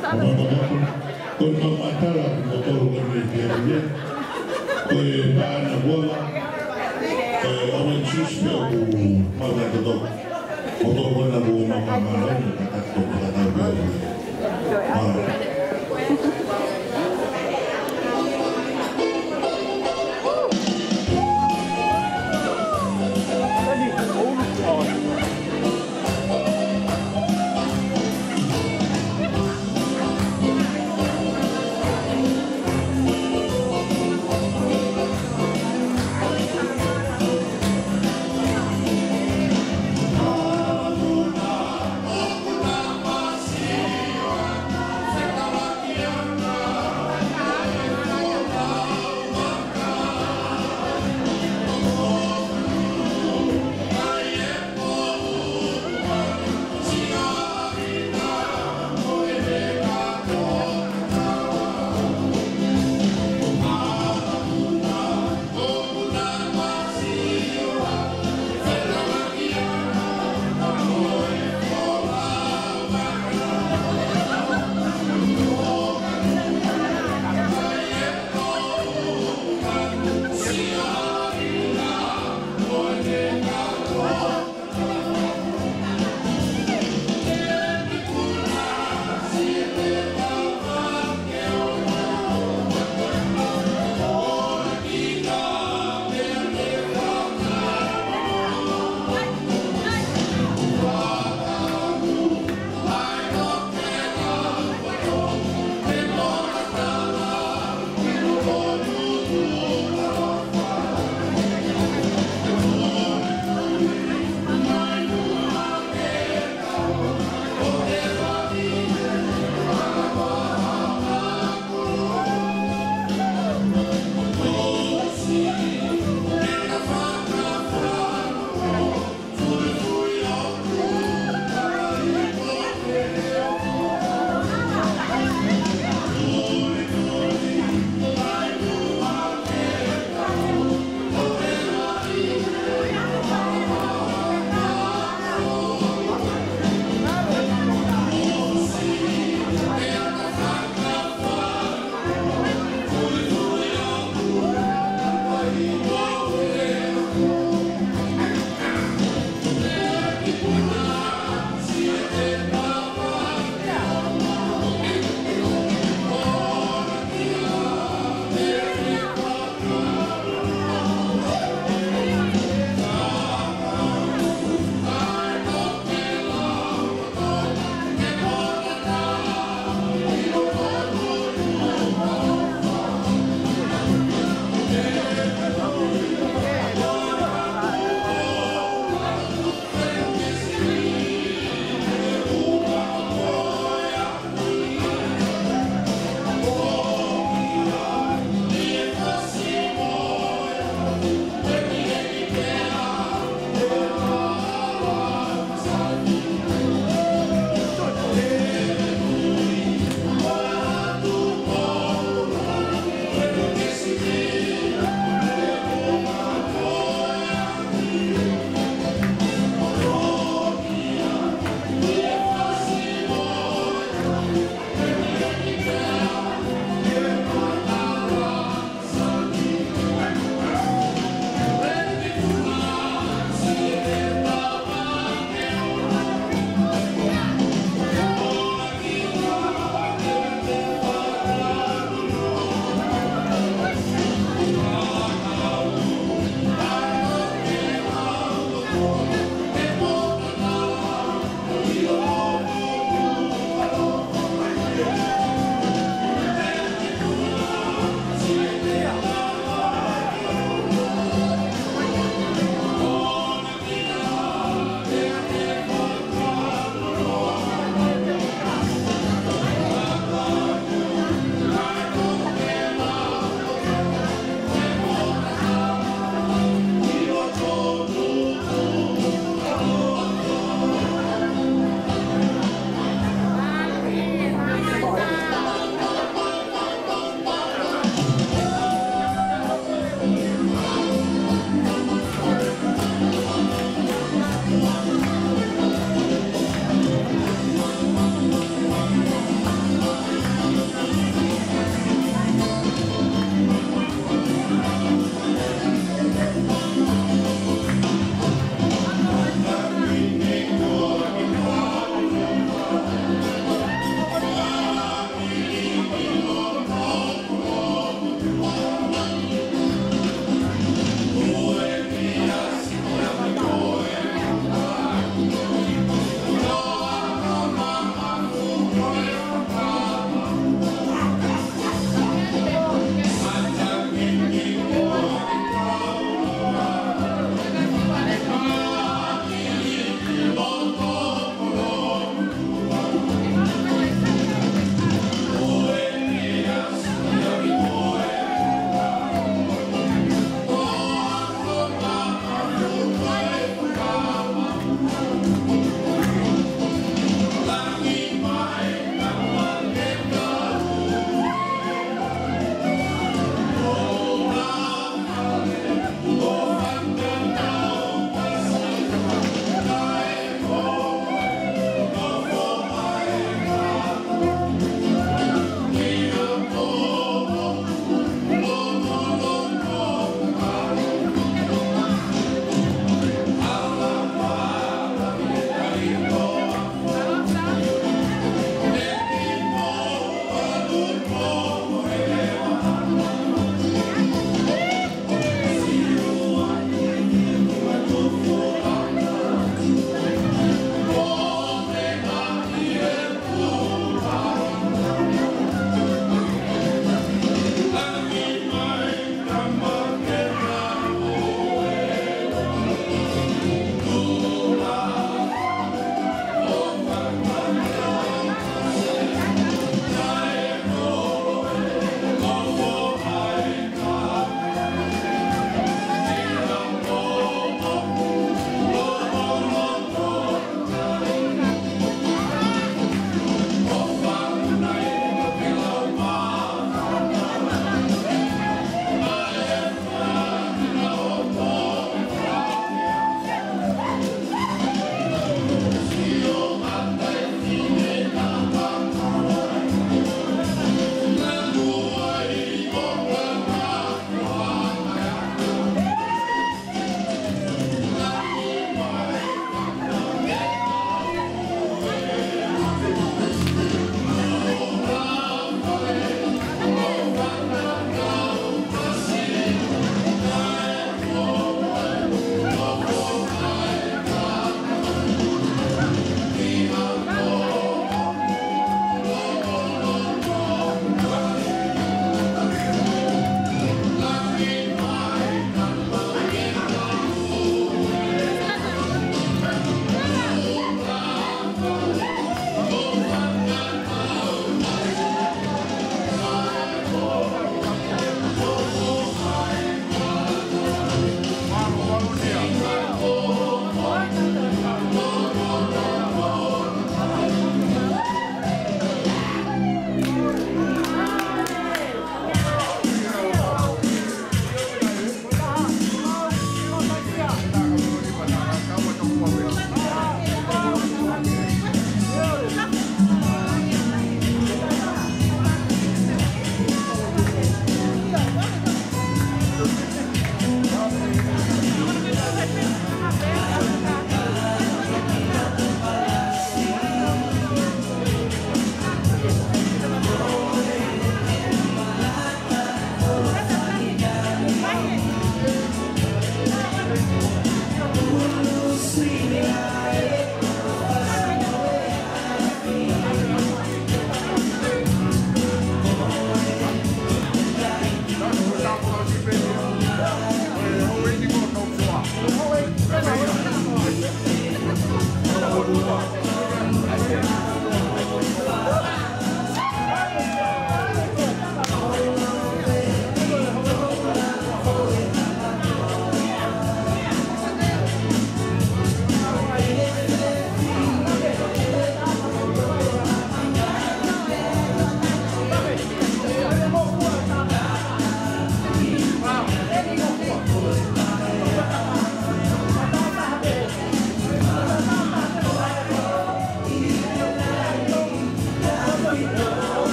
Con mamatala motor con dia. Ana bola. Orang siswa mana tu? Motor bola bola mama kata.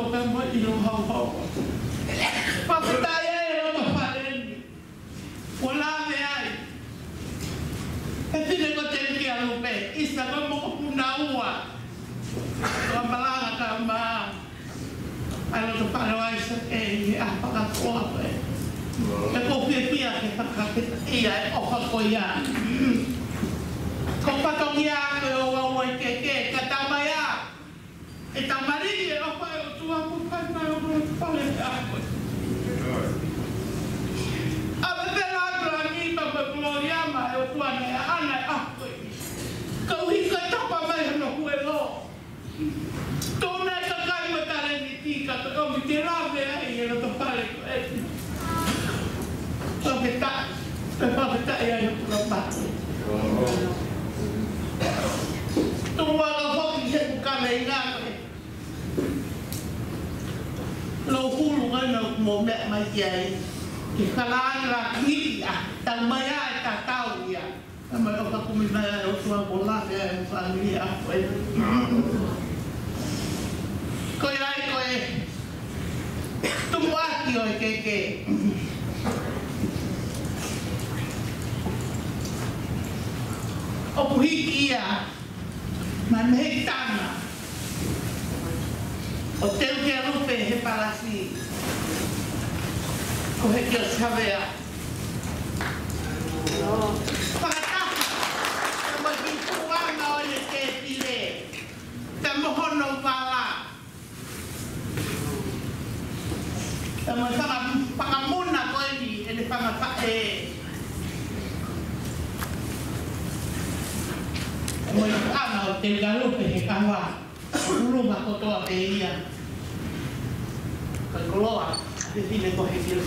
lo kan mo ilo hau. Pakitaya e lo palen. Wala me ai. E tine ko te ki alu pe. Isa ko mo ko punaua. Kamalanga kama. Ano to para isa e apa ka ko pe. E ko pia ke pakapita ia e o ko ia. Ko patong ia ko o ke katamaya. E tamari e o pa o tua ko pa na o pale ako. Ave pela pra mim pa gloria ma o tua na ana ako. Ko hi ka tapa mai no kuelo. Tona ka kai matare ni tika to mi tirave e no to pale ko e. So peta e ai no pa. Tua ka foki se ka mai nga. Lo hulu ngana mo me mai ai ki kala la ki a ta mai ai ta tau ia ma o ka kumi mai o tua bola e familia ko ai tu ati o ke o puhi ia ma me tana o teu que rupe he palasi o he que sabea pata mo ki kuanga o le te tile te mohono pala te mo pangamuna ko ni ele panga mo ana o te galupe he kawa rumah kotor dia, keluar di sini kau hidup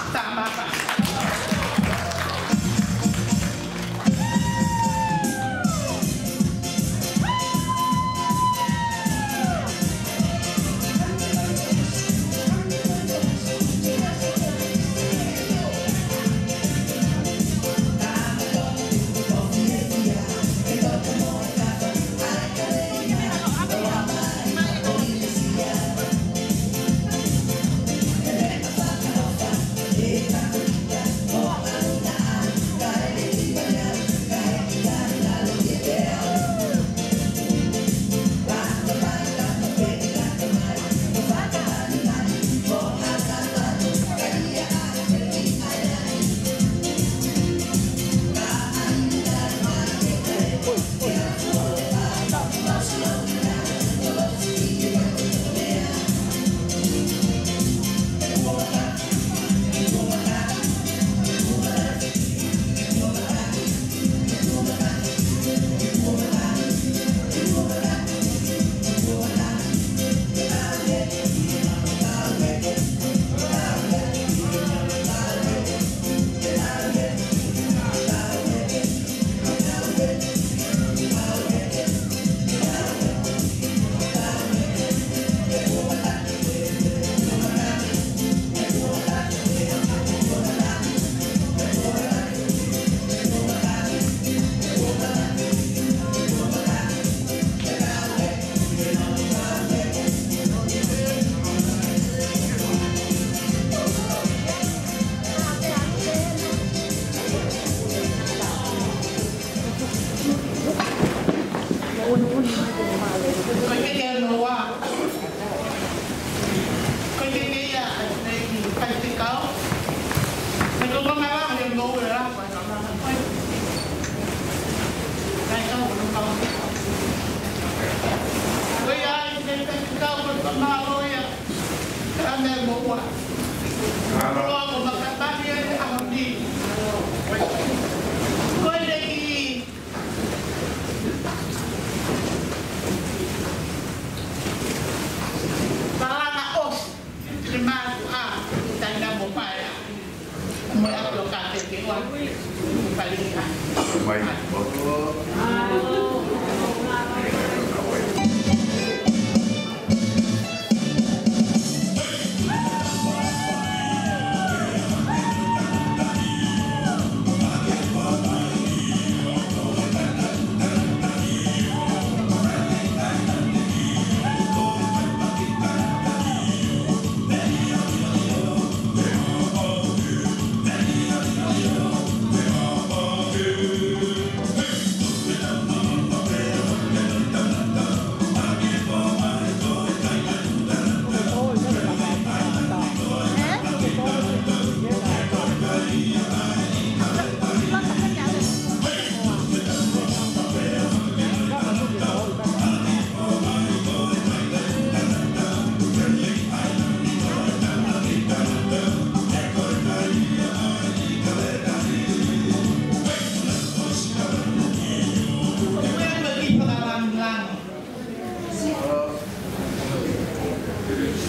tak apa.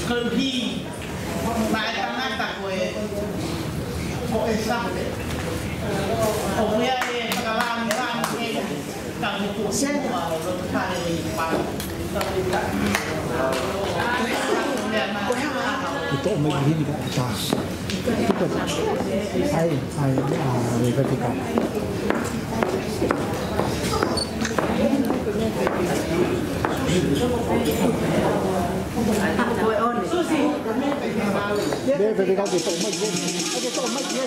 Kelhi, baik tangan tak boleh. Kau esok deh. Kau punya ni pengalaman ni, kamu tu semua orang kali pang. Itu omong ini kan atas. Itu hai vertikal. Dia vertikal itu omong ini. Ada tu omong ini.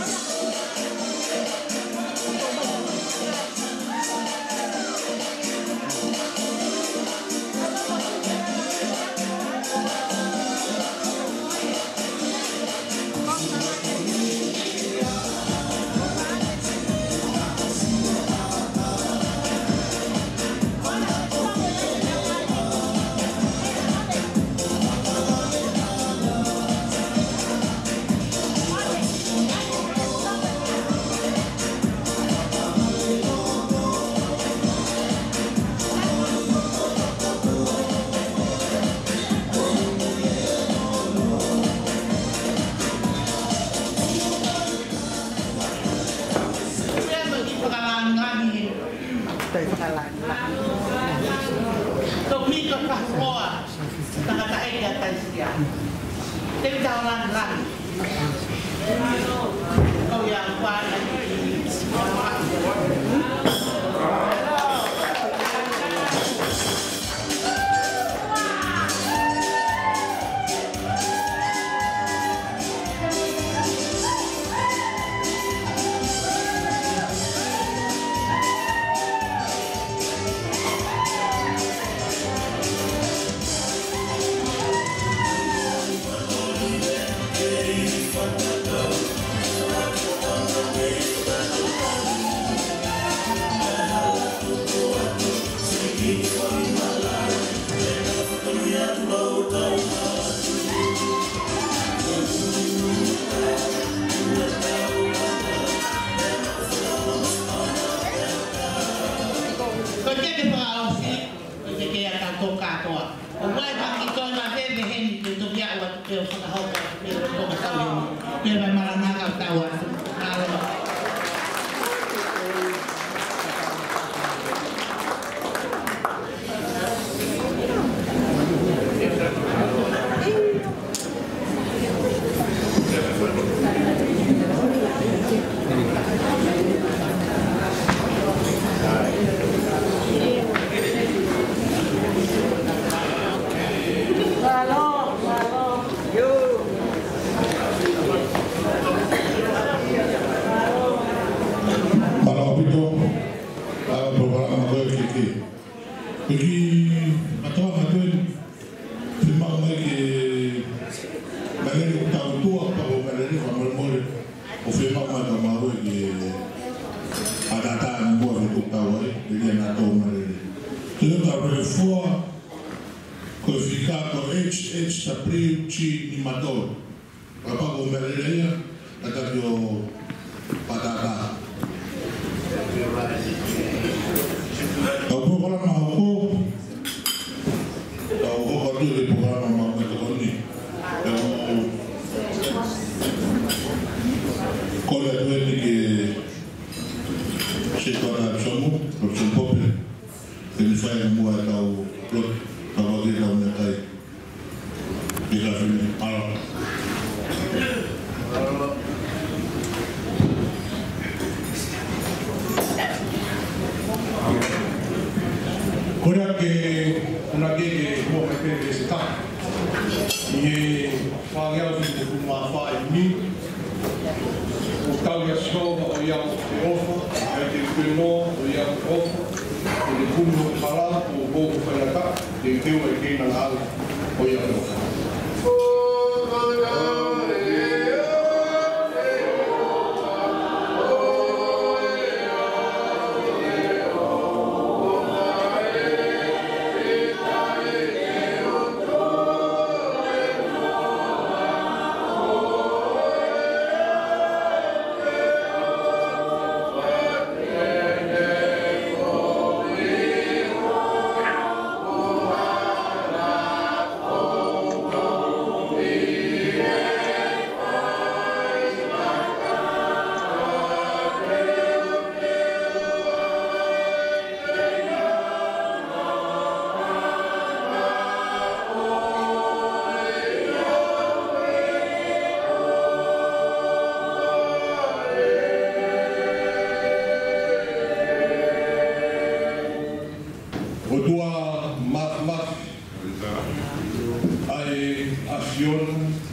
afiona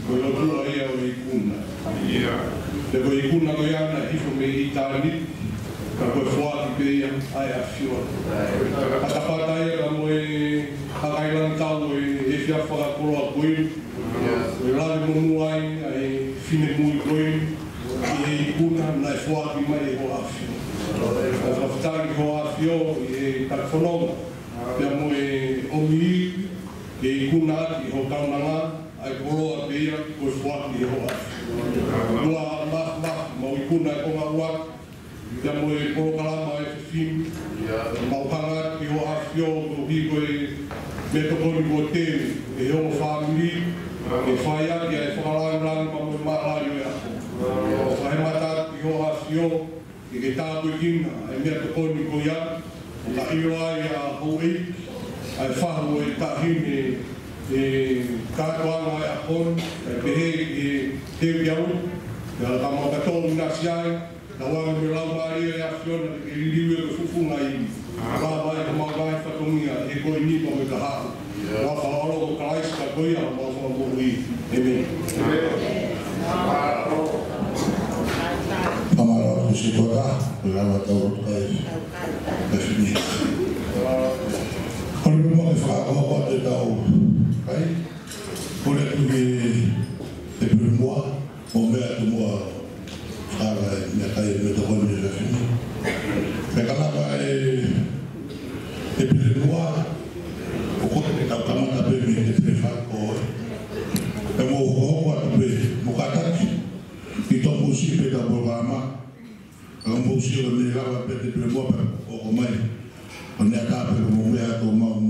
ko lo tu ia o ikuna te ko ikuna ko yana hifo me itani ka ko fuati pe ia ai afiona ata pata ia mo e hakailan tau e fia fora ko a koe e la mo muai ai fine mui koe e ikuna na fuati mai ho afiona o fatari ho afio e takfononga pe mo e omi e ikuna i ho kaunanga ai koroa peia ko fuati e ho afio lua ma mo ikuna e konga ua pe mo e koro kalama e fim mau hanga i ho afio ko hiko e me tokoni ko te e ho family e whaia ki e whakalangrang pa mo marai e ako o whahemata i ho afio i ke tāpui kina e mea tokoni ko ia la iroai a hoi ai whahu e tahine e kātuanga e akon e pehe e te piau e ala tamo katoru nasi ai na wanga me lau maari e afiona e ririu e fufunga i rā mai ka maukai whatongia e koe nipa me ka haku wha whaoro ko kalaisi ka koia o mau whangu i Amen. Amara ko si tora, ko rawa tau kai. Defini. Ko le mo fa ko te tau. Kai. Ko le tu e pe mo o me tu mo ara me kai me to ko ni defini. Me kala ba e pe mo o ko te tau kama ta pe me te fa ko. E mo ho ko pe mo kataki. I tō mūsi pe ka programa, ka mūsi o ne rawa pe te pe mua pe o mai, o ne a tāpe o mo mea tō mau